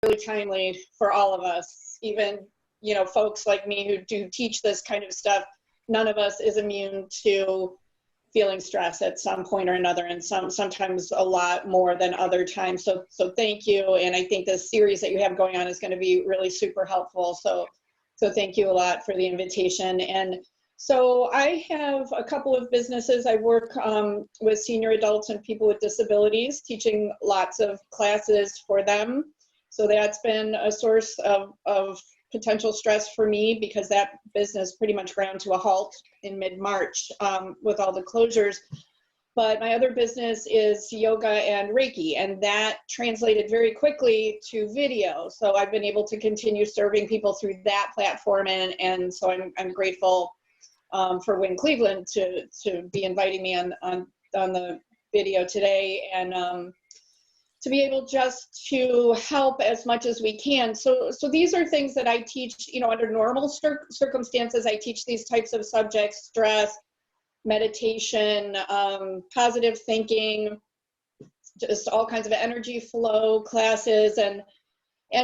really timely for all of us, even, you know, folks like me who do teach this kind of stuff. None of us is immune to feeling stress at some point or another, and sometimes a lot more than other times. So thank you. And I think this series that you have going on is going to be really super helpful. So thank you a lot for the invitation. And so I have a couple of businesses. I work with senior adults and people with disabilities, teaching lots of classes for them. So that's been a source of potential stress for me, because that business pretty much ground to a halt in mid-March with all the closures. But my other business is yoga and Reiki, and that translated very quickly to video. So I've been able to continue serving people through that platform, and so I'm grateful for Win Cleveland to be inviting me on the video today, and to be able just to help as much as we can. So these are things that I teach, you know, under normal circumstances. I teach these types of subjects: stress, meditation, positive thinking, just all kinds of energy flow classes. And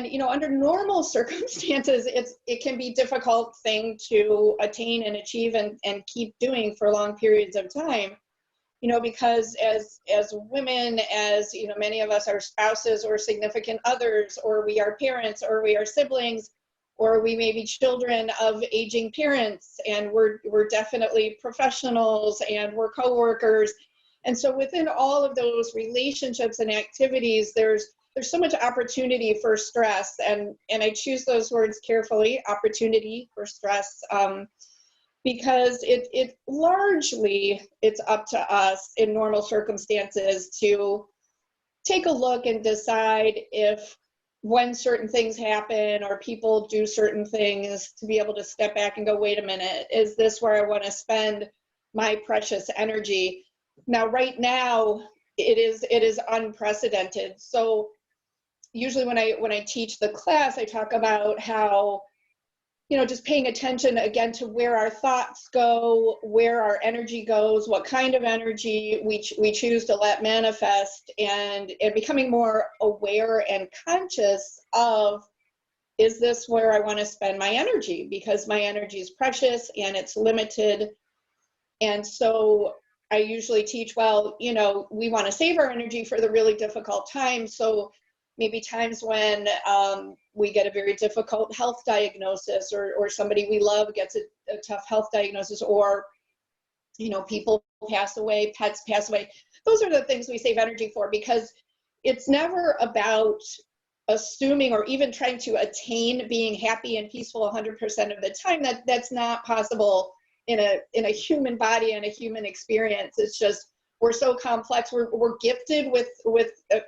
you know, under normal circumstances, it can be a difficult thing to attain and achieve and keep doing for long periods of time. You know, because as women, as you know, many of us are spouses or significant others, or we are parents, or we are siblings, or we may be children of aging parents, and we're definitely professionals, and we're coworkers. And so within all of those relationships and activities, there's so much opportunity for stress, and I choose those words carefully, opportunity for stress, because it largely, it's up to us in normal circumstances to take a look and decide if, when certain things happen or people do certain things, to be able to step back and go, wait a minute, is this where I want to spend my precious energy? Now, right now, it is unprecedented. So usually when I teach the class, I talk about how, you know, just paying attention again to where our thoughts go, where our energy goes, what kind of energy we choose to let manifest, and becoming more aware and conscious of, is this where I want to spend my energy? Because my energy is precious and it's limited. And so I usually teach, well, you know, we want to save our energy for the really difficult times. So maybe times when we get a very difficult health diagnosis, or somebody we love gets a tough health diagnosis, or, you know, people pass away, pets pass away. Those are the things we save energy for, because it's never about assuming or even trying to attain being happy and peaceful 100% of the time. That's not possible in a human body and a human experience. It's just, we're so complex. We're gifted with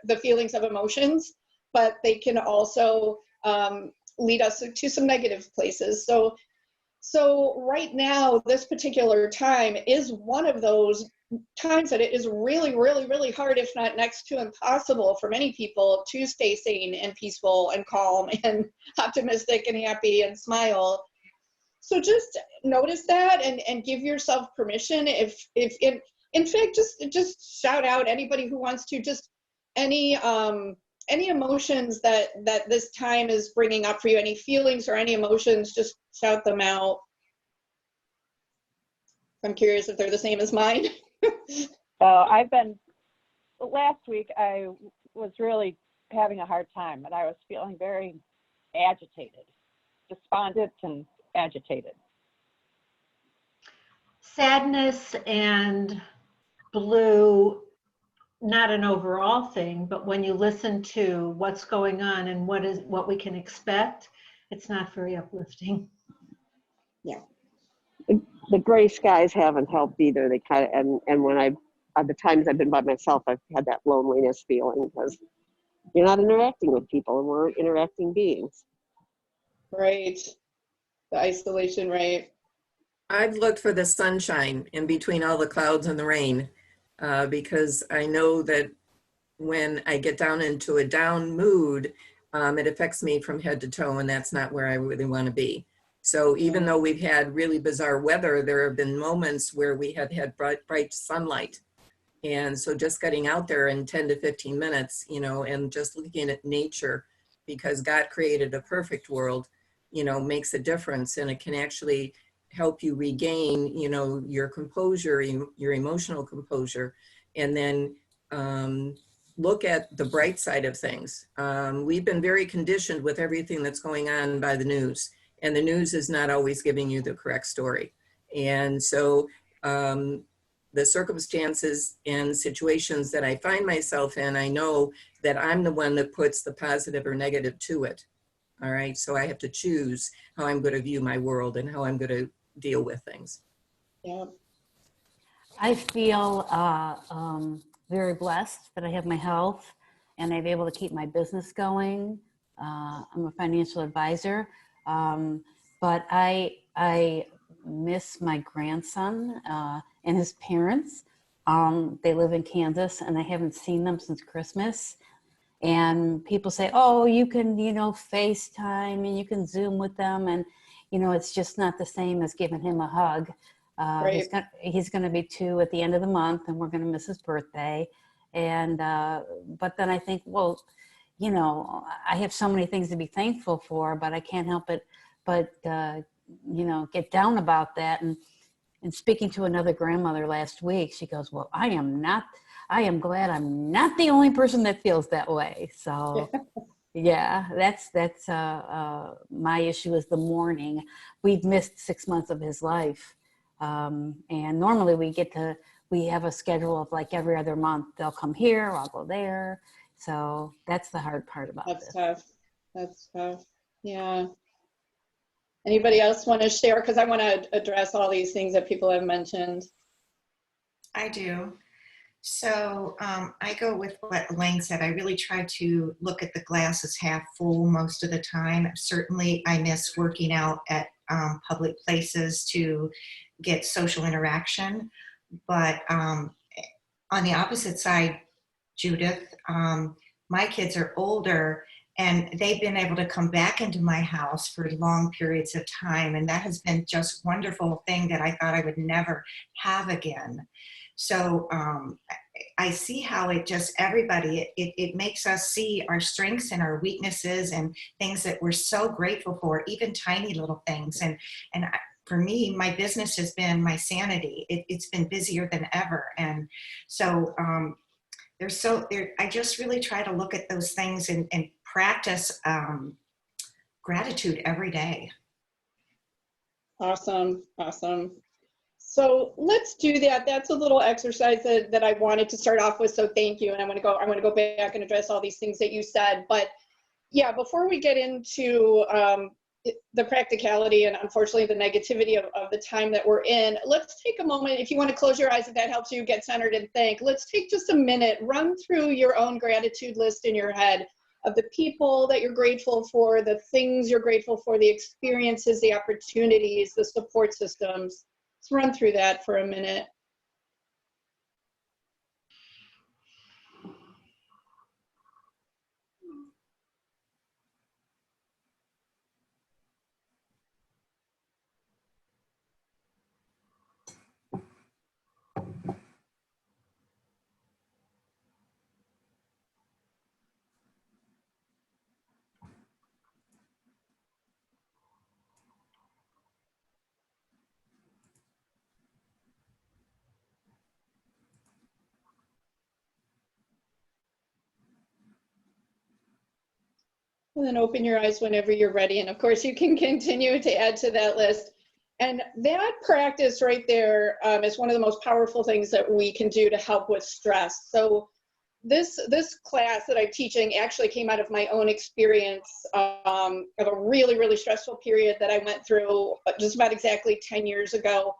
the feelings of emotions, but they can also lead us to some negative places. So right now, this particular time is one of those times that it is really, really, really hard, if not next to impossible, for many people to stay sane and peaceful and calm and optimistic and happy and smile. So just notice that and give yourself permission. If in fact, just shout out anybody who wants to, just any emotions that this time is bringing up for you, any feelings or any emotions, just shout them out. I'm curious if they're the same as mine. Last week I was really having a hard time, and I was feeling very agitated, despondent and agitated. Sadness and blue, not an overall thing, but when you listen to what's going on and what we can expect, it's not very uplifting. Yeah. The gray skies haven't helped either. They kind of, and when the times I've been by myself, I've had that loneliness feeling, because you're not interacting with people, and we're interacting beings. Right. The isolation, right. I've looked for the sunshine in between all the clouds and the rain, because I know that when I get down into a down mood, it affects me from head to toe, and that's not where I really want to be. So even though we've had really bizarre weather, there have been moments where we have had bright sunlight. And so just getting out there in 10 to 15 minutes, you know, and just looking at nature because God created a perfect world, you know, makes a difference, and it can actually help you regain, you know, your composure, your emotional composure, and then look at the bright side of things. We've been very conditioned with everything that's going on by the news, and the news is not always giving you the correct story. And so the circumstances and situations that I find myself in, I know that I'm the one that puts the positive or negative to it. All right, so I have to choose how I'm going to view my world and how I'm going to deal with things. Yeah. I feel very blessed that I have my health and I'm able to keep my business going. I'm a financial advisor, but I miss my grandson and his parents. They live in Kansas and I haven't seen them since Christmas. And people say, oh, you can, you know, FaceTime and you can Zoom with them. And, you know, it's just not the same as giving him a hug. Right. He's going to be 2 at the end of the month and we're going to miss his birthday. And, but then I think, well, you know, I have so many things to be thankful for, but I can't help it, but, you know, get down about that. And speaking to another grandmother last week, she goes, well, I am glad I'm not the only person that feels that way. So yeah, that's my issue is the mourning. We've missed 6 months of his life. And normally we have a schedule of like every other month, they'll come here, I'll go there. So that's the hard part about That's this. tough. That's tough. Yeah. Anybody else want to share? Because I want to address all these things that people have mentioned. I do. So I go with what Elaine said. I really try to look at the glass as half full most of the time. Certainly, I miss working out at public places to get social interaction. But on the opposite side, Judith, my kids are older and they've been able to come back into my house for long periods of time. And that has been just a wonderful thing that I thought I would never have again. So I see how it just, everybody, it makes us see our strengths and our weaknesses and things that we're so grateful for, even tiny little things. And for me, my business has been my sanity. It's been busier than ever. And so I just really try to look at those things and practice gratitude every day. Awesome. Awesome. So let's do that. That's a little exercise that I wanted to start off with. So thank you. And I'm going to go back and address all these things that you said. But yeah, before we get into the practicality and unfortunately the negativity of the time that we're in, let's take a moment. If you want to close your eyes, if that helps you get centered and think, let's take just a minute, run through your own gratitude list in your head of the people that you're grateful for, the things you're grateful for, the experiences, the opportunities, the support systems. Let's run through that for a minute. And then open your eyes whenever you're ready. And of course, you can continue to add to that list. And that practice right there is one of the most powerful things that we can do to help with stress. So this class that I'm teaching actually came out of my own experience of a really, really stressful period that I went through just about exactly 10 years ago,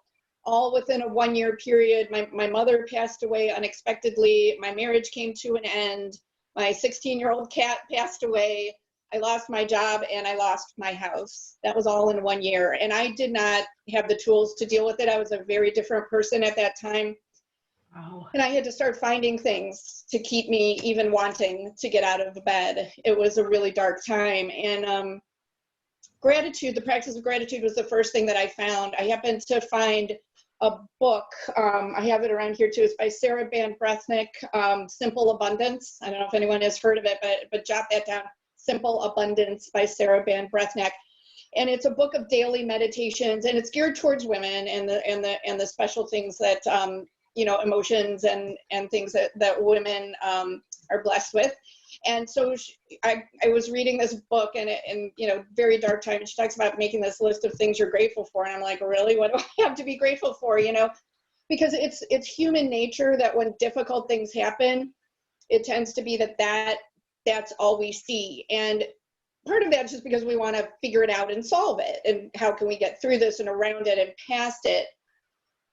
all within a 1-year period. My mother passed away unexpectedly. My marriage came to an end. My 16-year-old cat passed away. I lost my job and I lost my house. That was all in 1 year. And I did not have the tools to deal with it. I was a very different person at that time. Wow. And I had to start finding things to keep me even wanting to get out of bed. It was a really dark time. And gratitude, the practice of gratitude was the first thing that I found. I happened to find a book. I have it around here too. It's by Sarah Van Brethnick, Simple Abundance. I don't know if anyone has heard of it, but jot that down. Simple Abundance by Sarah Van Brethnack. And it's a book of daily meditations, and it's geared towards women and the special things that, you know, emotions and things that women are blessed with. And so I was reading this book, and you know, very dark time. And she talks about making this list of things you're grateful for. And I'm like, really, what do I have to be grateful for? You know, because it's human nature that when difficult things happen, it tends to be that's all we see. And part of that's just because we want to figure it out and solve it. And how can we get through this and around it and past it?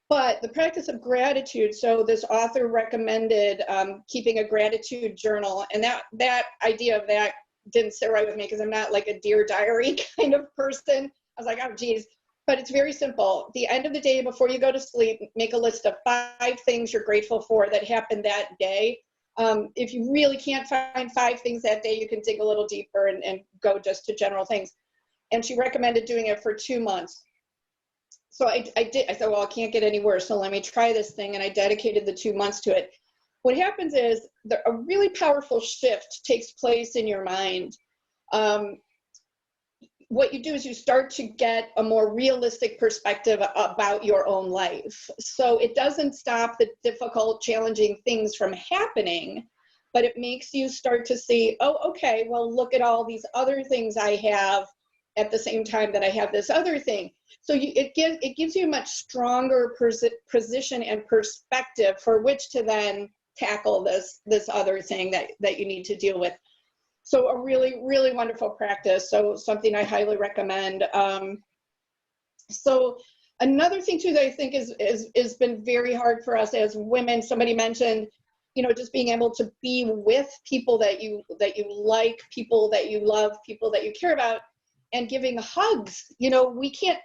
But the practice of gratitude, so this author recommended keeping a gratitude journal, and that idea of that didn't sit right with me because I'm not like a Dear Diary kind of person. I was like, oh geez, but it's very simple. The end of the day, before you go to sleep, make a list of 5 things you're grateful for that happened that day. If you really can't find 5 things that day, you can dig a little deeper and go just to general things. And she recommended doing it for 2 months. So I did. I thought, well, I can't get any worse, so let me try this thing. And I dedicated the 2 months to it. What happens is a really powerful shift takes place in your mind. What you do is you start to get a more realistic perspective about your own life. So it doesn't stop the difficult, challenging things from happening, but it makes you start to see, oh, okay, well, look at all these other things I have at the same time that I have this other thing. So it gives you a much stronger position and perspective for which to then tackle this other thing that you need to deal with. So a really, really wonderful practice. So something I highly recommend. So another thing too that I think is been very hard for us as women. Somebody mentioned, you know, just being able to be with people that you like, people that you love, people that you care about, and giving hugs. You know, we can't,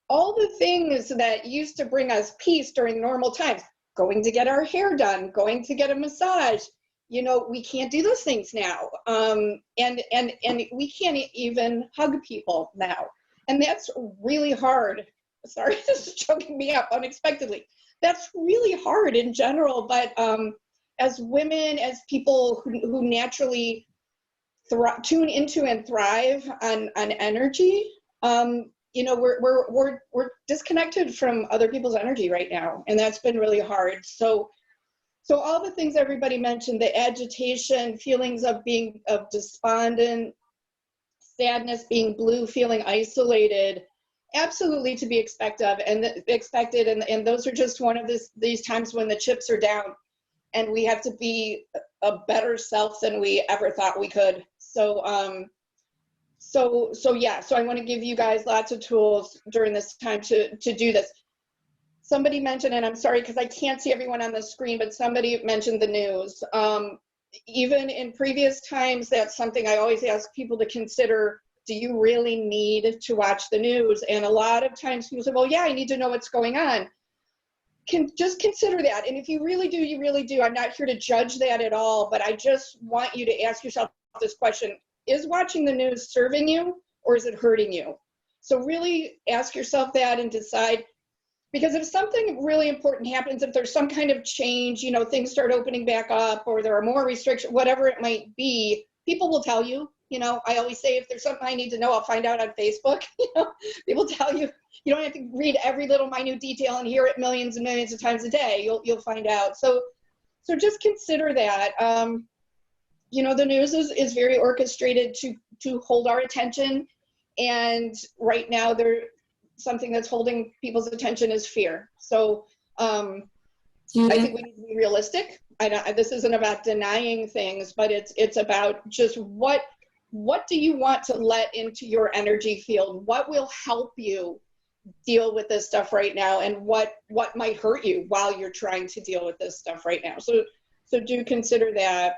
all the things that used to bring us peace during normal times, going to get our hair done, going to get a massage, you know, we can't do those things now. And we can't even hug people now. And that's really hard. Sorry, this is choking me up unexpectedly. That's really hard in general, but as women, as people who naturally tune into and thrive on energy, you know, we're disconnected from other people's energy right now, and that's been really hard. So all the things everybody mentioned, the agitation, feelings of being despondent, sadness, being blue, feeling isolated, absolutely to be expected, and those are just one of these times when the chips are down, and we have to be a better self than we ever thought we could. So I want to give you guys lots of tools during this time to do this. Somebody mentioned, and I'm sorry because I can't see everyone on the screen, but somebody mentioned the news. Even in previous times, that's something I always ask people to consider. Do you really need to watch the news? And a lot of times people say, well, yeah, I need to know what's going on. Just consider that. And if you really do, you really do. I'm not here to judge that at all, but I just want you to ask yourself this question. Is watching the news serving you, or is it hurting you? So really ask yourself that and decide, because if something really important happens, if there's some kind of change, you know, things start opening back up, or there are more restrictions, whatever it might be, people will tell you. You know, I always say, if there's something I need to know, I'll find out on Facebook. You know, people tell you. You don't have to read every little minute detail and hear it millions and millions of times a day. You'll find out. So just consider that. You know, the news is very orchestrated to hold our attention, and right now something that's holding people's attention is fear. So I think we need to be realistic. This isn't about denying things, but it's about just what do you want to let into your energy field? What will help you deal with this stuff right now, and what might hurt you while you're trying to deal with this stuff right now? So do consider that.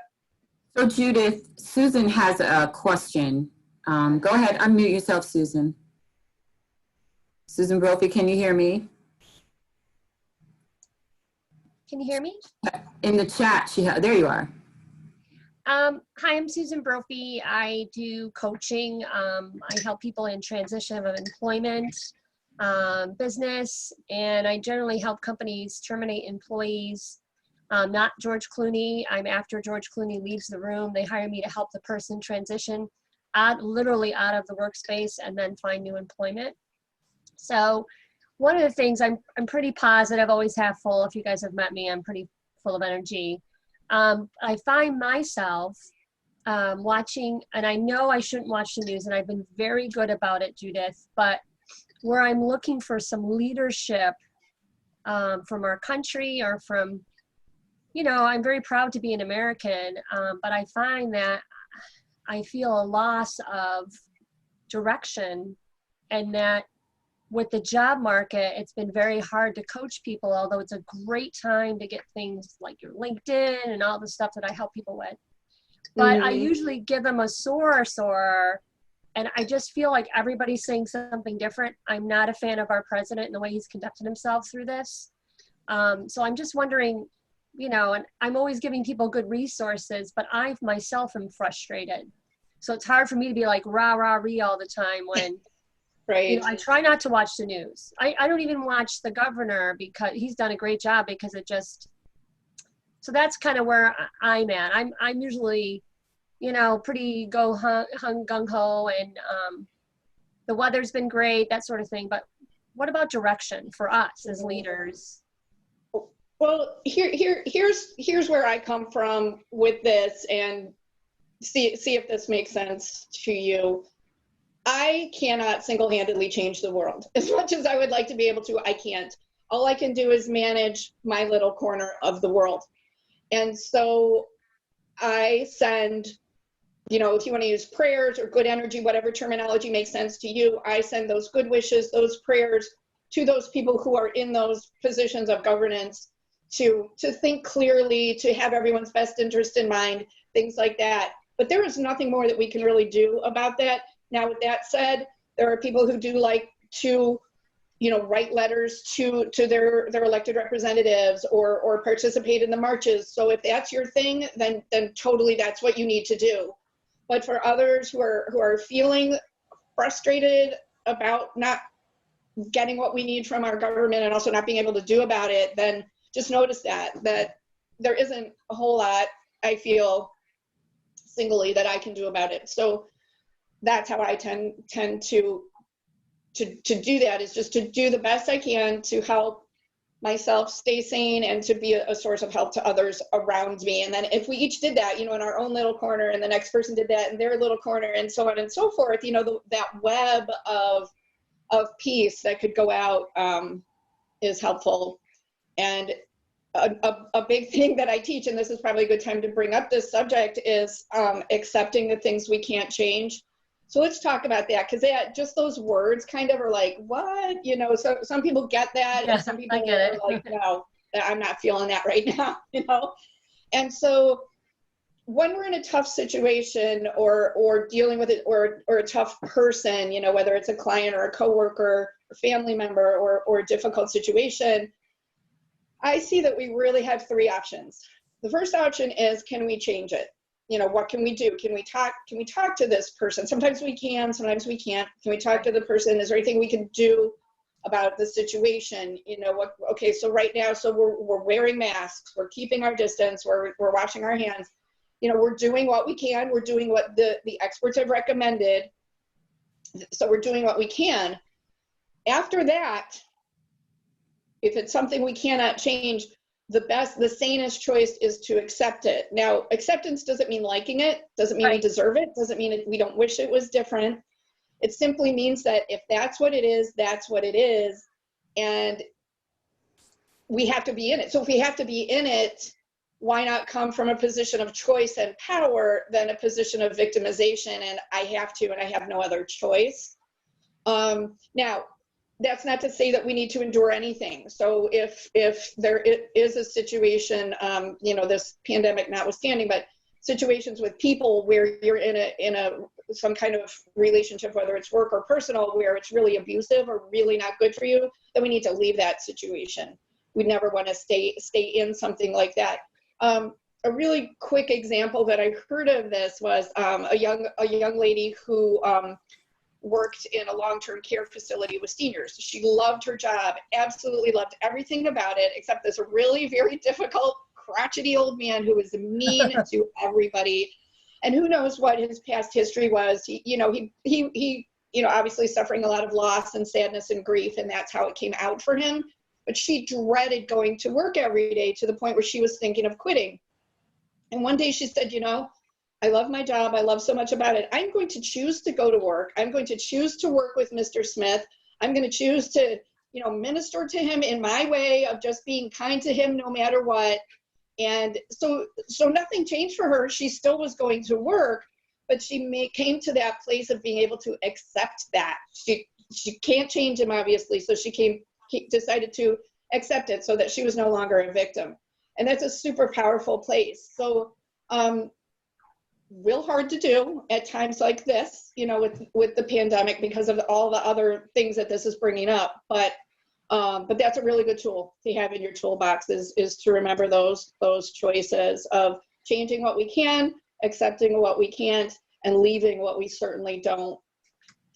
So Judith, Susan has a question. Go ahead, unmute yourself, Susan. Susan Brophy, can you hear me? Can you hear me? In the chat, there you are. Hi, I'm Susan Brophy. I do coaching. I help people in transition of employment, business, and I generally help companies terminate employees Not George Clooney. I'm after George Clooney leaves the room. They hire me to help the person transition literally out of the workspace and then find new employment. So one of the things, I'm pretty positive, always half full. If you guys have met me, I'm pretty full of energy. I find myself watching, and I know I shouldn't watch the news, and I've been very good about it, Judith, but where I'm looking for some leadership from our country or from, you know, I'm very proud to be an American, but I find that I feel a loss of direction, and that with the job market, it's been very hard to coach people, although it's a great time to get things like your LinkedIn and all the stuff that I help people with. But I usually give them a sore, and I just feel like everybody's saying something different. I'm not a fan of our president and the way he's conducted himself through this. So I'm just wondering, you know, and I'm always giving people good resources, but I myself am frustrated. So it's hard for me to be like rah, rah, ree all the time when, right. You know, I try not to watch the news. I don't even watch the governor because he's done a great job, because it just, so that's kind of where I'm at. I'm usually, you know, pretty gung-ho, and the weather's been great, that sort of thing. But what about direction for us as leaders? Well, here's where I come from with this, and see if this makes sense to you. I cannot single-handedly change the world. As much as I would like to be able to, I can't. All I can do is manage my little corner of the world. And so I send, you know, if you want to use prayers or good energy, whatever terminology makes sense to you, I send those good wishes, those prayers to those people who are in those positions of governance to think clearly, to have everyone's best interest in mind, things like that. But there is nothing more that we can really do about that. Now, with that said, there are people who do like to, you know, write letters to their elected representatives or participate in the marches. So if that's your thing, then totally that's what you need to do. But for others who are feeling frustrated about not getting what we need from our government and also not being able to do about it, then just notice that there isn't a whole lot, I feel, singly that I can do about it. So that's how I tend to do that, is just to do the best I can to help myself stay sane and to be a source of help to others around me. And then if we each did that, you know, in our own little corner, and the next person did that in their little corner, and so on and so forth, you know, that web of peace that could go out is helpful. And a big thing that I teach, and this is probably a good time to bring up this subject, is accepting the things we can't change. So let's talk about that, because just those words kind of are like, what? You know, so some people get that, Yeah, and some people I get it. are like, no, I'm not feeling that right now, you know? And so when we're in a tough situation or dealing with it, or a tough person, you know, whether it's a client or a coworker or family member or a difficult situation, I see that we really have three options. The first option is, can we change it? You know, what can we do? Can we talk to this person? Sometimes we can, sometimes we can't. Can we talk to the person? Is there anything we can do about the situation? You know, okay, so right now, so we're wearing masks, we're keeping our distance, we're washing our hands. You know, we're doing what we can, we're doing what the experts have recommended. So we're doing what we can. After that, if it's something we cannot change, the sanest choice is to accept it. Now, acceptance doesn't mean liking it, doesn't mean we deserve it, doesn't mean we don't wish it was different. It simply means that if that's what it is, that's what it is, and we have to be in it. So if we have to be in it, why not come from a position of choice and power than a position of victimization, and I have to, and I have no other choice. Now, that's not to say that we need to endure anything. So if there is a situation, you know, this pandemic notwithstanding, but situations with people where you're in some kind of relationship, whether it's work or personal, where it's really abusive or really not good for you, then we need to leave that situation. We never want to stay in something like that. A really quick example that I heard of this was a young lady who worked in a long-term care facility with seniors. She loved her job, absolutely loved everything about it, except this really very difficult crotchety old man who was mean to everybody. And who knows what his past history was. He obviously suffering a lot of loss and sadness and grief, and that's how it came out for him. But she dreaded going to work every day to the point where she was thinking of quitting. And one day she said, I love my job. I love so much about it. I'm going to choose to go to work. I'm going to choose to work with Mr. Smith. I'm going to choose to, minister to him in my way of just being kind to him no matter what. And so nothing changed for her. She still was going to work, but she came to that place of being able to accept that. She can't change him, obviously, so she decided to accept it so that she was no longer a victim. And that's a super powerful place. So real hard to do at times like this, with the pandemic because of all the other things that this is bringing up. But that's a really good tool to have in your toolbox is to remember those choices of changing what we can, accepting what we can't, and leaving what we certainly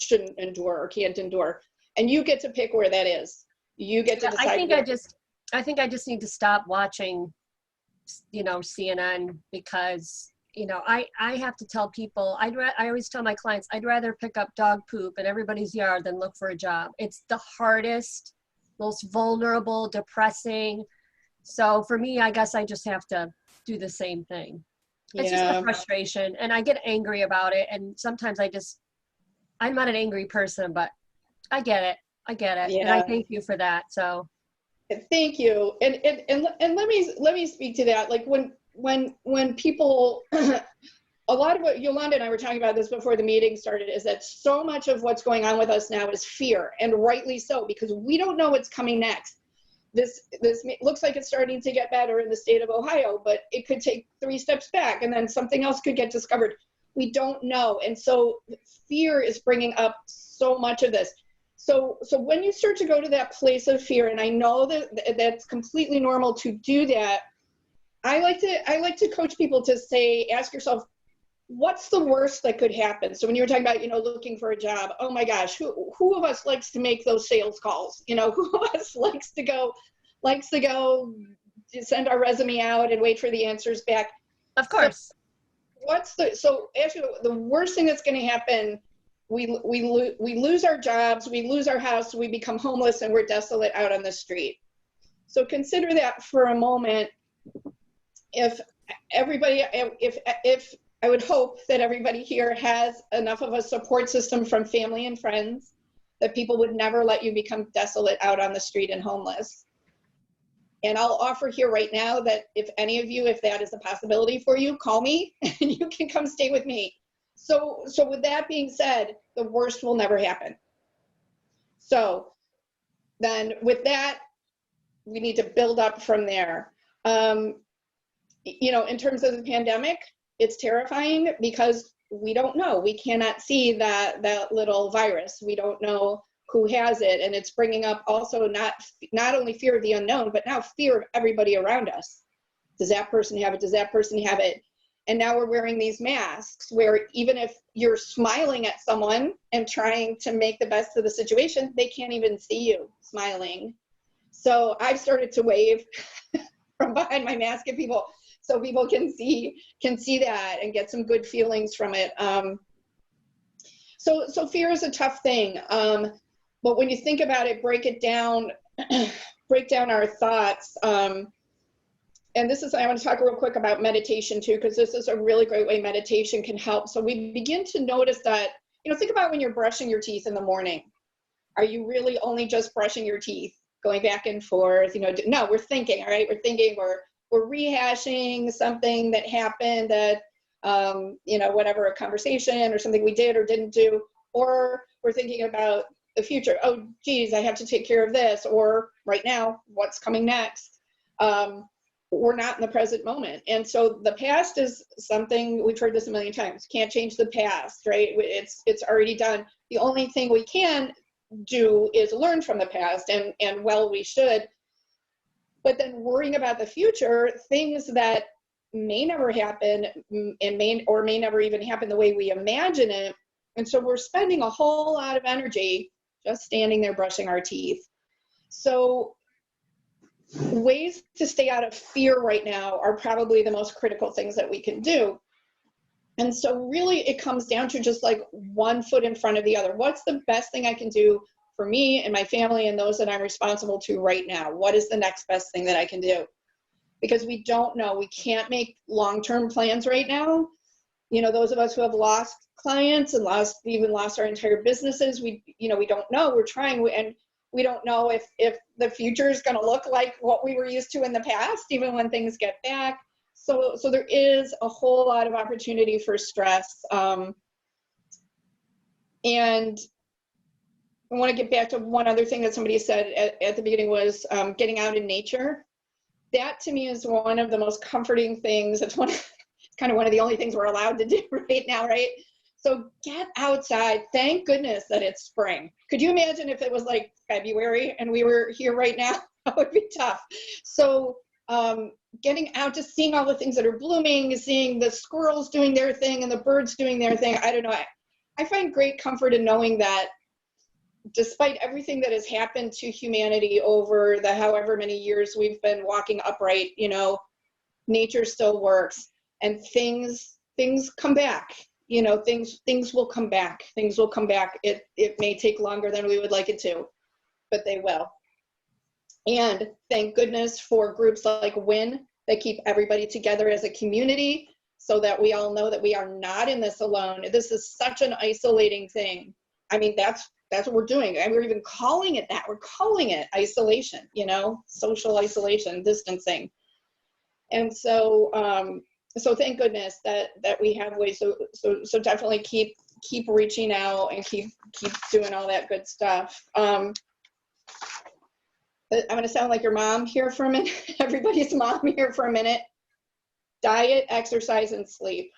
shouldn't endure or can't endure. And you get to pick where that is. You get to decide. I think I just need to stop watching, CNN because I have to tell people, I always tell my clients, I'd rather pick up dog poop in everybody's yard than look for a job. It's the hardest, most vulnerable, depressing. So for me, I guess I just have to do the same thing. It's just the frustration, and I get angry about it. And sometimes I'm not an angry person, but I get it. Yeah. And I thank you for that. So thank you. And let me speak to that. Like when people, a lot of what Yolanda and I were talking about this before the meeting started is that so much of what's going on with us now is fear, and rightly so, because we don't know what's coming next. This looks like it's starting to get better in the state of Ohio, but it could take 3 steps back and then something else could get discovered. We don't know. And so fear is bringing up so much of this. So when you start to go to that place of fear, and I know that that's completely normal to do that, I like to coach people to say, ask yourself, what's the worst that could happen? So when you were talking about, looking for a job, oh my gosh, who of us likes to make those sales calls? Who of us likes to go send our resume out and wait for the answers back? Of course. So actually the worst thing that's going to happen, we lose our jobs, we lose our house, we become homeless, and we're desolate out on the street. So consider that for a moment. If I would hope that everybody here has enough of a support system from family and friends that people would never let you become desolate out on the street and homeless. And I'll offer here right now that if any of you, if that is a possibility for you, call me and you can come stay with me. So with that being said, the worst will never happen. So then with that, we need to build up from there. In terms of the pandemic, it's terrifying because we don't know. We cannot see that little virus. We don't know who has it. And it's bringing up also not only fear of the unknown, but now fear of everybody around us. Does that person have it? Does that person have it? And now we're wearing these masks where even if you're smiling at someone and trying to make the best of the situation, they can't even see you smiling. So I've started to wave from behind my mask at people so people can see that and get some good feelings from it. So fear is a tough thing. But when you think about it, break it down, break down our thoughts. And I want to talk real quick about meditation too, because this is a really great way meditation can help. So we begin to notice that, think about when you're brushing your teeth in the morning. Are you really only just brushing your teeth, going back and forth? No, we're thinking, all right? We're thinking, we're rehashing something that happened that, whatever, a conversation or something we did or didn't do, or we're thinking about the future. Oh, geez, I have to take care of this, or right now, what's coming next? We're not in the present moment. And so the past is something, we've heard this a million times, can't change the past, right? It's already done. The only thing we can do is learn from the past, and well, we should. But then worrying about the future, things that may never happen and may never even happen the way we imagine it. And so we're spending a whole lot of energy just standing there brushing our teeth. So ways to stay out of fear right now are probably the most critical things that we can do. And so really it comes down to just like one foot in front of the other. What's the best thing I can do for me and my family and those that I'm responsible to right now? What is the next best thing that I can do? Because we don't know. We can't make long-term plans right now. You know, those of us who have lost clients and even lost our entire businesses, we don't know. We're trying, and we don't know if the future is going to look like what we were used to in the past, even when things get back. So there is a whole lot of opportunity for stress. And I want to get back to one other thing that somebody said at the beginning was getting out in nature. That to me is one of the most comforting things. It's kind of one of the only things we're allowed to do right now, right? So get outside. Thank goodness that it's spring. Could you imagine if it was like February and we were here right now? That would be tough. So getting out, just seeing all the things that are blooming, seeing the squirrels doing their thing and the birds doing their thing. I don't know. I find great comfort in knowing that despite everything that has happened to humanity over the however many years we've been walking upright, you know, nature still works and things come back. You know, things will come back. Things will come back. It may take longer than we would like it to, but they will. And thank goodness for groups like WIN that keep everybody together as a community so that we all know that we are not in this alone. This is such an isolating thing. I mean, that's what we're doing. And we're even calling it that. We're calling it isolation, you know, social isolation, distancing. And so, so thank goodness that we have ways. So definitely keep reaching out and keep doing all that good stuff. I'm going to sound like your mom here for a minute, everybody's mom here for a minute. Diet, exercise, and sleep.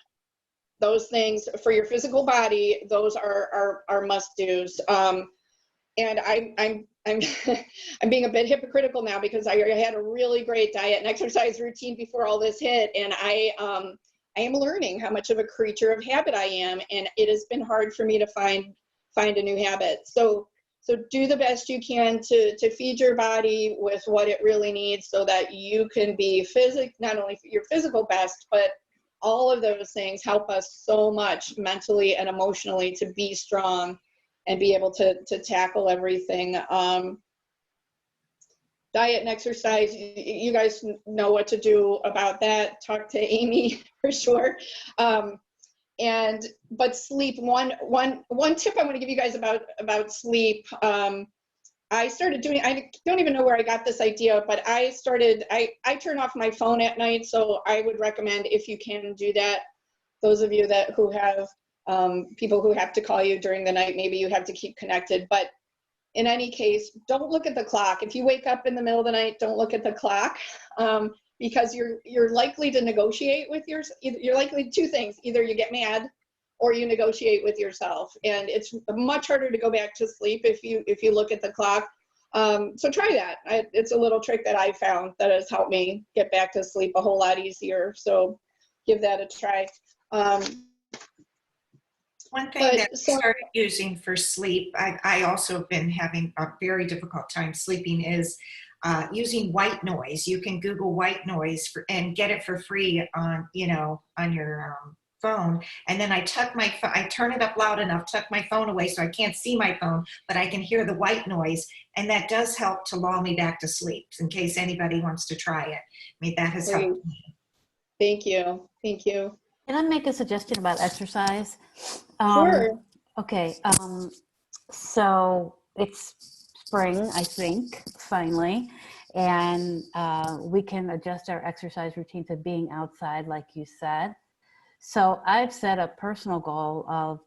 Those things for your physical body, those are must-dos. And I'm I'm being a bit hypocritical now because I had a really great diet and exercise routine before all this hit, and I am learning how much of a creature of habit I am, and it has been hard for me to find a new habit. So do the best you can to feed your body with what it really needs so that you can be not only your physical best, but all of those things help us so much mentally and emotionally to be strong and be able to tackle everything. Diet and exercise, you guys know what to do about that. Talk to Amy for sure. But sleep, one tip I want to give you guys about sleep. I started doing, I don't even know where I got this idea, but I turn off my phone at night. So I would recommend, if you can do that, those of you who have people who have to call you during the night, maybe you have to keep connected. But in any case, don't look at the clock. If you wake up in the middle of the night, don't look at the clock. Because you're likely to negotiate with you're likely two things. Either you get mad or you negotiate with yourself. And it's much harder to go back to sleep if you look at the clock. So try that. It's a little trick that I found that has helped me get back to sleep a whole lot easier. So give that a try. One thing that I started using for sleep, I also have been having a very difficult time sleeping, is using white noise. You can Google white noise and get it for free on your phone. And then I turn it up loud enough, tuck my phone away so I can't see my phone, but I can hear the white noise. And that does help to lull me back to sleep, in case anybody wants to try it. I mean, that has helped me. Thank you. Thank you. Can I make a suggestion about exercise? Sure. Okay. So it's spring, I think, finally, and we can adjust our exercise routine to being outside, like you said. So I've set a personal goal of,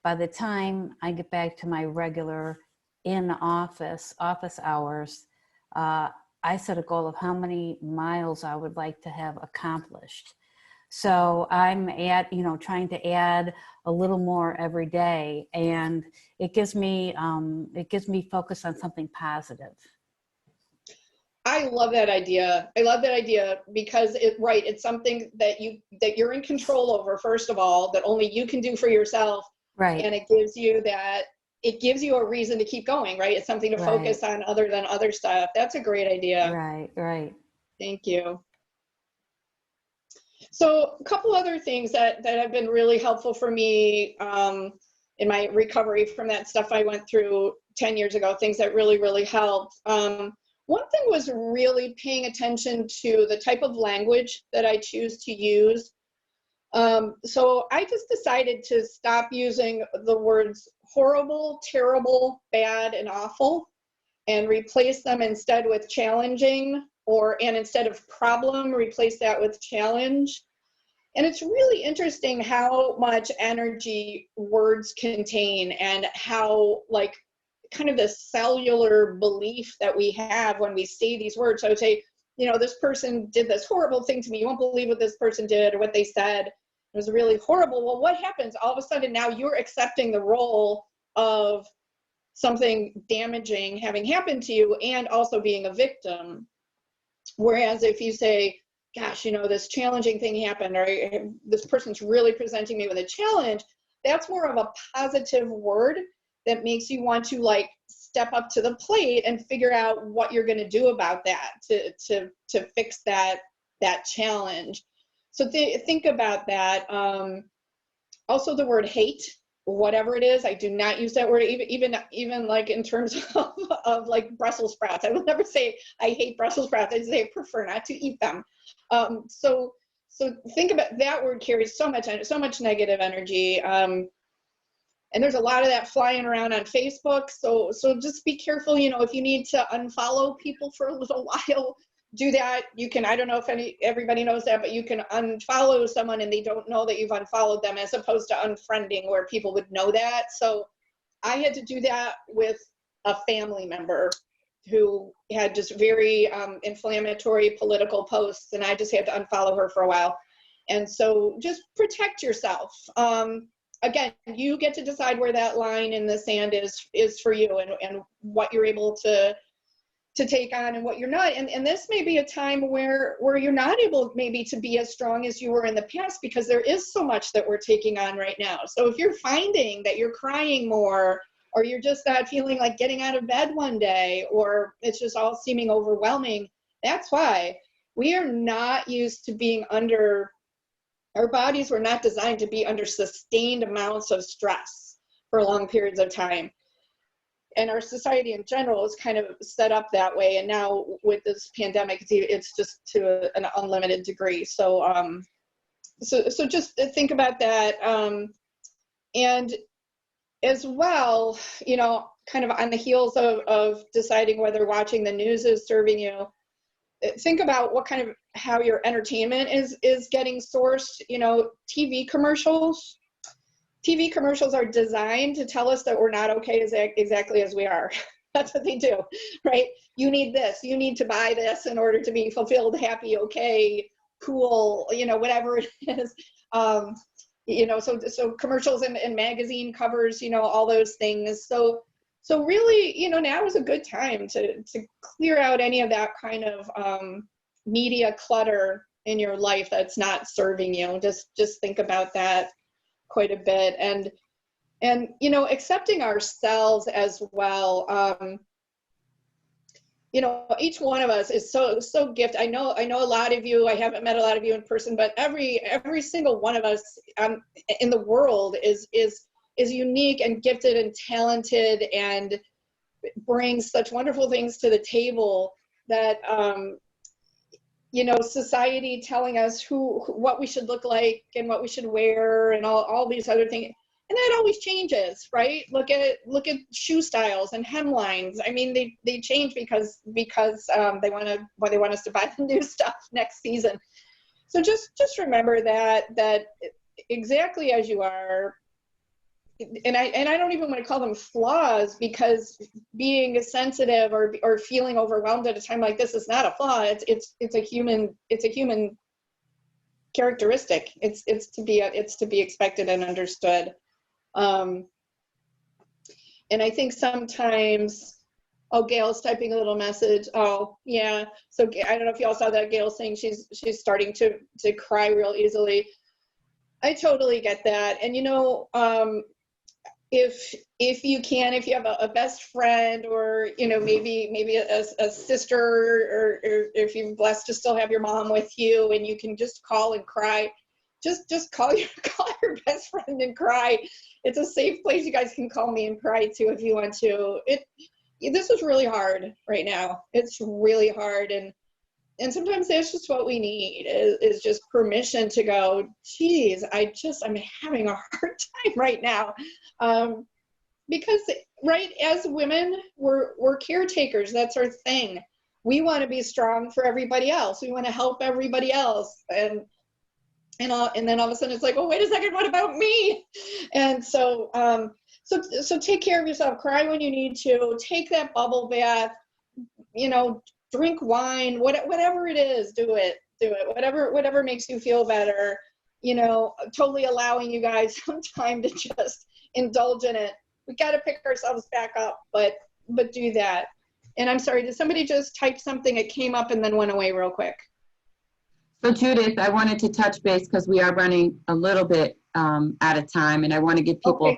by the time I get back to my regular office hours, I set a goal of how many miles I would like to have accomplished. So I'm trying to add a little more every day, and it gives me focus on something positive. I love that idea. Because it's something that you're in control over, first of all, that only you can do for yourself. Right. And it gives you that it gives you a reason to keep going, right? It's something to Right. focus on other than other stuff. That's a great idea. Right, right. Thank you. So a couple other things that have been really helpful for me in my recovery from that stuff I went through 10 years ago, things that really, really helped. One thing was really paying attention to the type of language that I choose to use. So I just decided to stop using the words horrible, terrible, bad, and awful, and replace them instead with challenging, and instead of problem, replace that with challenge. And it's really interesting how much energy words contain, and how, like, kind of the cellular belief that we have when we say these words. So I would say, you know, this person did this horrible thing to me. You won't believe what this person did or what they said. It was really horrible. Well, what happens? All of a sudden now you're accepting the role of something damaging having happened to you and also being a victim. Whereas if you say, gosh, you know, this challenging thing happened, or this person's really presenting me with a challenge, that's more of a positive word that makes you want to, like, step up to the plate and figure out what you're going to do about that to fix that challenge. So think about that. Also, the word hate, whatever it is, I do not use that word, even like in terms of like Brussels sprouts. I will never say I hate Brussels sprouts. I say I prefer not to eat them. So think about that word carries so much negative energy. And there's a lot of that flying around on Facebook. So just be careful, you know, if you need to unfollow people for a little while, do that. You can, I don't know if everybody knows that, but you can unfollow someone and they don't know that you've unfollowed them, as opposed to unfriending where people would know that. So I had to do that with a family member who had just very inflammatory political posts, and I just had to unfollow her for a while. And so just protect yourself. Again, you get to decide where that line in the sand is for you, and what you're able to take on and what you're not. And this may be a time where you're not able maybe to be as strong as you were in the past, because there is so much that we're taking on right now. So if you're finding that you're crying more, or you're just not feeling like getting out of bed one day, or it's just all seeming overwhelming, that's why. We are not used to being under, our bodies were not designed to be under sustained amounts of stress for long periods of time. And our society in general is kind of set up that way. And now with this pandemic, it's just to an unlimited degree. So so just think about that. And as well, you know, kind of on the heels of deciding whether watching the news is serving you, think about how your entertainment is getting sourced. You know, TV commercials are designed to tell us that we're not okay exactly as we are. That's what they do, right? You need this, you need to buy this in order to be fulfilled, happy, okay, cool, you know, whatever it is. You know, so commercials and magazine covers, you know, all those things. So really, you know, now is a good time to clear out any of that kind of media clutter in your life that's not serving you. Just think about that quite a bit. And you know, accepting ourselves as well. You know, each one of us is so gifted. I know a lot of you, I haven't met a lot of you in person, but every single one of us in the world is unique and gifted and talented, and brings such wonderful things to the table that you know, society telling us what we should look like and what we should wear and all these other things. And that always changes, right? Look at shoe styles and hemlines. I mean, they change because they want us to buy the new stuff next season. So just remember that exactly as you are. And I don't even want to call them flaws, because being sensitive or feeling overwhelmed at a time like this is not a flaw. It's a human characteristic. It's to be expected and understood. And I think sometimes, Gail's typing a little message. Oh yeah. So I don't know if y'all saw that. Gail saying she's starting to cry real easily. I totally get that. And you know, if you can, if you have a best friend, or maybe a sister, or if you're blessed to still have your mom with you, and you can just call and cry, just call your best friend and cry. It's a safe place. You guys can call me and cry too if you want to. This is really hard right now. It's really hard, and sometimes that's just what we need is just permission to go, geez, I'm having a hard time right now. Because, right, as women, we're caretakers. That's our thing. We want to be strong for everybody else. We want to help everybody else. And then all of a sudden it's like, oh, wait a second, what about me? And so take care of yourself. Cry when you need to. Take that bubble bath. Drink wine. Whatever it is, do it. Whatever makes you feel better. Totally allowing you guys some time to just indulge in it. We got to pick ourselves back up, but do that. And I'm sorry, did somebody just type something? It came up and then went away real quick. So Judith, I wanted to touch base because we are running a little bit out of time, and I want to give people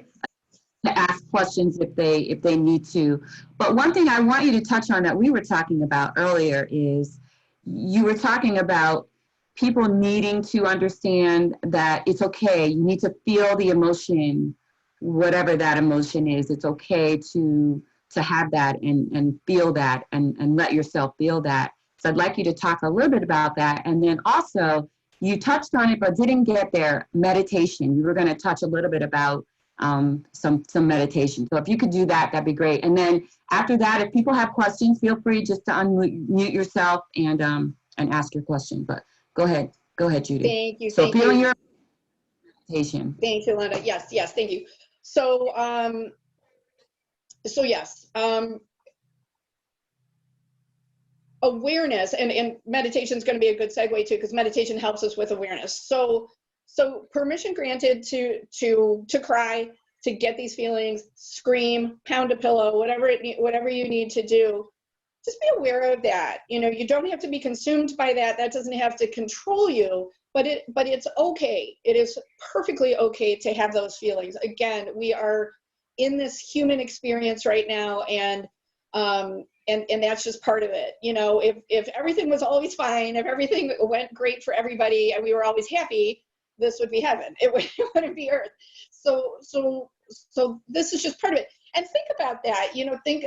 to ask questions if they need to. But one thing I want you to touch on that we were talking about earlier is you were talking about people needing to understand that it's okay. You need to feel the emotion, whatever that emotion is. It's okay to have that and feel that and let yourself feel that. So I'd like you to talk a little bit about that. And then also, you touched on it but didn't get there, meditation. You were going to touch a little bit about some meditation. So if you could do that, that'd be great. And then after that, if people have questions, feel free just to unmute yourself and ask your question. But go ahead, Judith. Thank you. So feeling your meditation. Thank you, Linda. Yes, thank you. So yes, awareness and meditation is going to be a good segue too, because meditation helps us with awareness. So permission granted to cry, to get these feelings, scream, pound a pillow, whatever you need to do. Just be aware of that. You don't have to be consumed by that. That doesn't have to control you, but it's okay. It is perfectly okay to have those feelings. Again, we are in this human experience right now, and that's just part of it. If everything was always fine, if everything went great for everybody and we were always happy, this would be heaven. It wouldn't be earth. So this is just part of it. And think about that.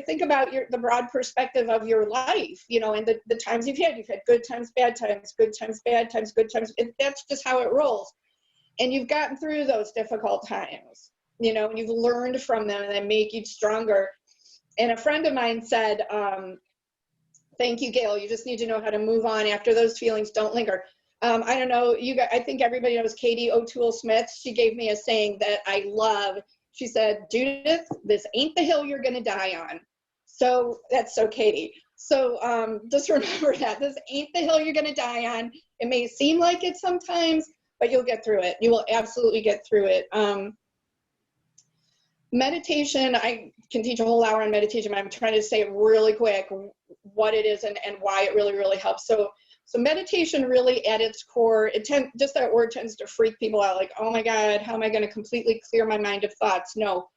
Think about the broad perspective of your life. And the times you've had good times, bad times, good times, bad times, good times. That's just how it rolls. And you've gotten through those difficult times. And you've learned from them, and they make you stronger. And a friend of mine said, thank you, Gail. You just need to know how to move on after those feelings don't linger. I don't know, I think everybody knows Katie O'Toole Smith. She gave me a saying that I love. She said, Judith, this ain't the hill you're going to die on. So that's so Katie. So just remember that. This ain't the hill you're going to die on. It may seem like it sometimes, but you'll get through it. You will absolutely get through it. Meditation, I can teach a whole hour on meditation, but I'm trying to say really quick what it is and why it really, really helps. So meditation really at its core, just that word tends to freak people out, like, oh my God, how am I going to completely clear my mind of thoughts? No,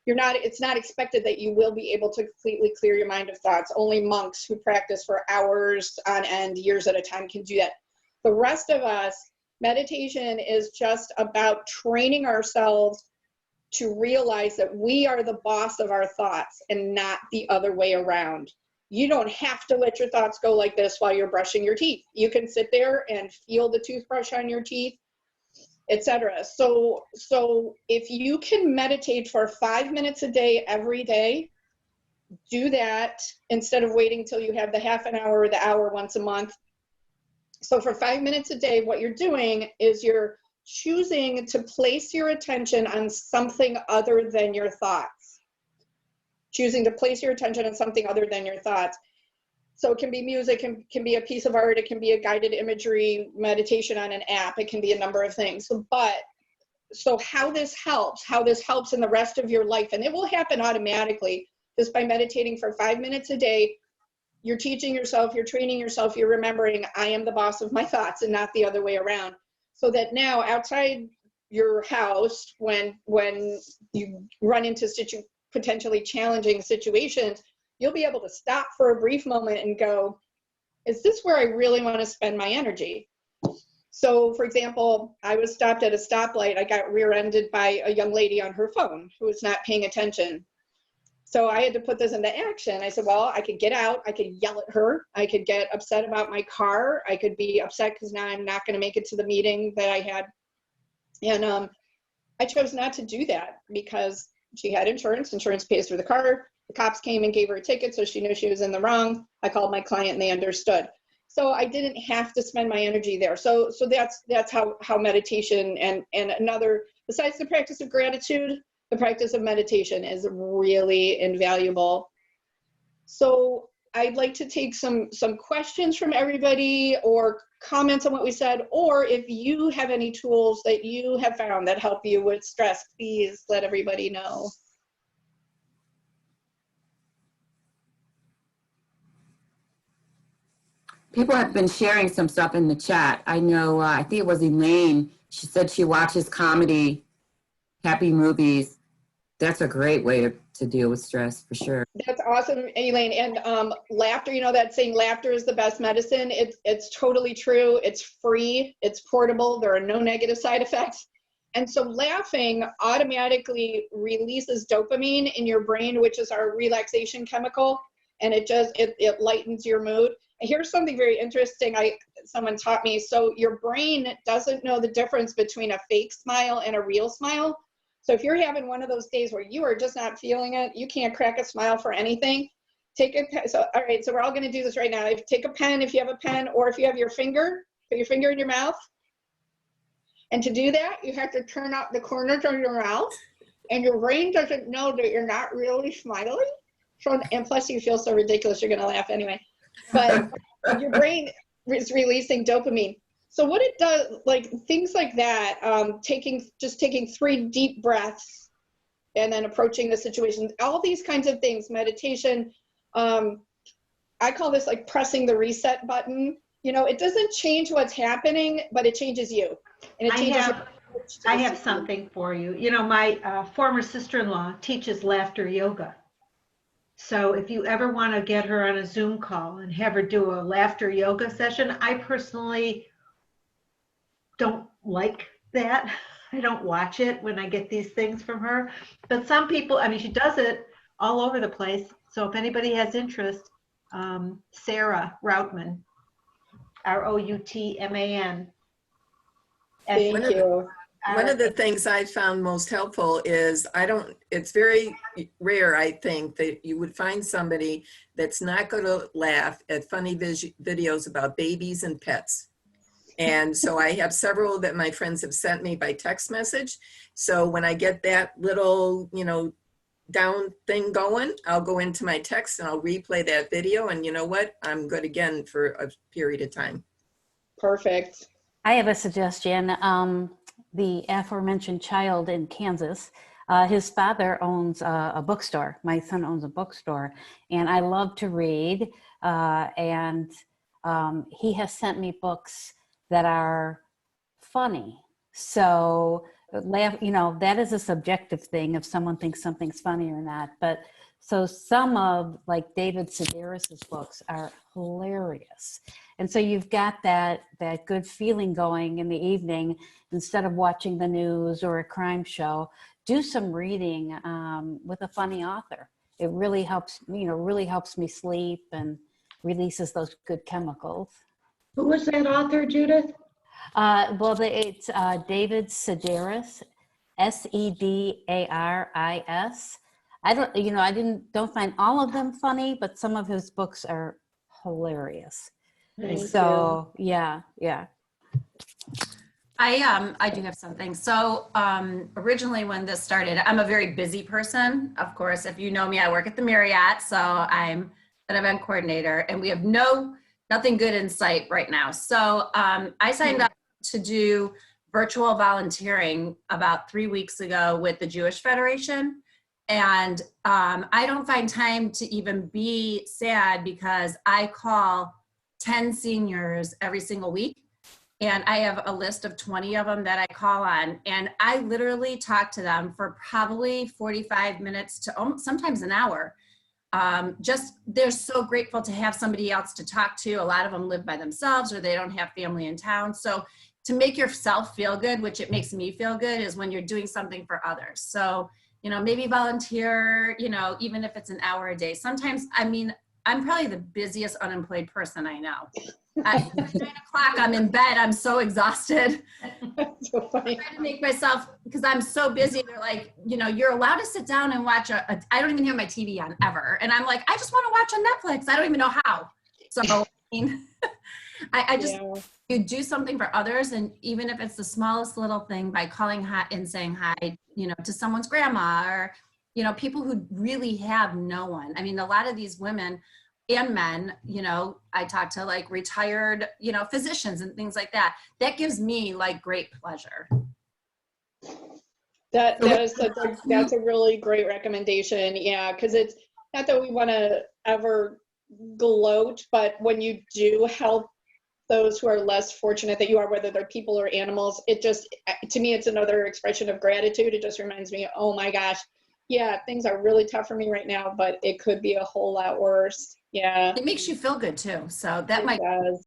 it's not expected that you will be able to completely clear your mind of thoughts. Only monks who practice for hours on end, years at a time can do that. The rest of us, meditation is just about training ourselves to realize that we are the boss of our thoughts and not the other way around. You don't have to let your thoughts go like this while you're brushing your teeth. You can sit there and feel the toothbrush on your teeth, etc. So if you can meditate for 5 minutes a day, every day, do that instead of waiting till you have the half an hour or the hour once a month. So for 5 minutes a day, what you're doing is you're choosing to place your attention on something other than your thoughts. Choosing to place your attention on something other than your thoughts. So it can be music, can be a piece of art, it can be a guided imagery, meditation on an app, it can be a number of things. So how this helps in the rest of your life, and it will happen automatically just by meditating for 5 minutes a day. You're teaching yourself, you're training yourself, you're remembering I am the boss of my thoughts and not the other way around. So that now outside your house when you run into potentially challenging situations, you'll be able to stop for a brief moment and go, is this where I really want to spend my energy? So for example, I was stopped at a stoplight. I got rear-ended by a young lady on her phone who was not paying attention. So I had to put this into action. I said, well, I could get out, I could yell at her, I could get upset about my car, I could be upset because now I'm not going to make it to the meeting that I had. And I chose not to do that because she had insurance. Insurance pays for the car. The cops came and gave her a ticket, so she knew she was in the wrong. I called my client and they understood. So I didn't have to spend my energy there. So that's how meditation and another, besides the practice of gratitude, the practice of meditation is really invaluable. So I'd like to take some questions from everybody or comments on what we said, or if you have any tools that you have found that help you with stress, please let everybody know. People have been sharing some stuff in the chat. I know, I think it was Elaine. She said she watches comedy, happy movies. That's a great way to deal with stress, for sure. That's awesome, Elaine. And laughter, you know that saying, laughter is the best medicine. It's totally true. It's free. It's portable. There are no negative side effects. And so laughing automatically releases dopamine in your brain, which is our relaxation chemical. And it lightens your mood. And here's something very interesting someone taught me. So your brain doesn't know the difference between a fake smile and a real smile. So if you're having one of those days where you are just not feeling it, you can't crack a smile for anything, all right, so we're all gonna do this right now. Take a pen if you have a pen, or if you have your finger, put your finger in your mouth. And to do that, you have to turn up the corners of your mouth, and your brain doesn't know that you're not really smiling. So, and plus you feel so ridiculous, you're gonna laugh anyway. But your brain is releasing dopamine. So what it does, like things like that, taking 3 deep breaths and then approaching the situation, all these kinds of things, meditation, I call this like pressing the reset button. You know, it doesn't change what's happening, but it changes you. And it changes I have something for you. You know, my former sister-in-law teaches laughter yoga. So if you ever want to get her on a Zoom call and have her do a laughter yoga session, I personally don't like that. I don't watch it when I get these things from her. But some people, I mean, she does it all over the place. So if anybody has interest, Sarah Routman, Routman. Thank you. One of the things I found most helpful is it's very rare, I think, that you would find somebody that's not going to laugh at funny videos about babies and pets. And so I have several that my friends have sent me by text message. So when I get that little, down thing going, I'll go into my text and I'll replay that video. And you know what? I'm good again for a period of time. Perfect. I have a suggestion. The aforementioned child in Kansas, his father owns a bookstore. My son owns a bookstore, and I love to read. And he has sent me books that are funny. So that is a subjective thing if someone thinks something's funny or not. But so some of like David Sedaris's books are hilarious. And so you've got that good feeling going in the evening. Instead of watching the news or a crime show, do some reading with a funny author. It really helps, really helps me sleep and releases those good chemicals. Who was that author, Judith? It's David Sedaris, Sedaris. I don't find all of them funny, but some of his books are hilarious. So yeah. I do have something. So originally when this started, I'm a very busy person. Of course, if you know me, I work at the Marriott, so I'm an event coordinator, and we have nothing good in sight right now. So I signed up to do virtual volunteering about 3 weeks ago with the Jewish Federation. And I don't find time to even be sad because I call 10 seniors every single week. And I have a list of 20 of them that I call on. And I literally talk to them for probably 45 minutes to sometimes an hour. Just they're so grateful to have somebody else to talk to. A lot of them live by themselves or they don't have family in town. So to make yourself feel good, which it makes me feel good, is when you're doing something for others. So, you know, maybe volunteer, you know, even if it's an hour a day. Sometimes, I mean, I'm probably the busiest unemployed person I know. At 9 o'clock, I'm in bed. I'm so exhausted. So funny. I try to make myself, because I'm so busy, they're like, you know, you're allowed to sit down and watch I don't even have my TV on ever. And I'm like, I just want to watch on Netflix. I don't even know how. So, I mean, I just, you do something for others. And even if it's the smallest little thing, by calling hi and saying hi, you know, to someone's grandma, or, you know, people who really have no one. I mean, a lot of these women and men, you know, I talk to like retired, you know, physicians and things like that. That gives me like great pleasure. That's a really great recommendation. Yeah, because it's not that we want to ever gloat, but when you do help those who are less fortunate that you are, whether they're people or animals, it just, to me, it's another expression of gratitude. It just reminds me, oh my gosh, yeah, things are really tough for me right now, but it could be a whole lot worse. Yeah. It makes you feel good too. So that might does.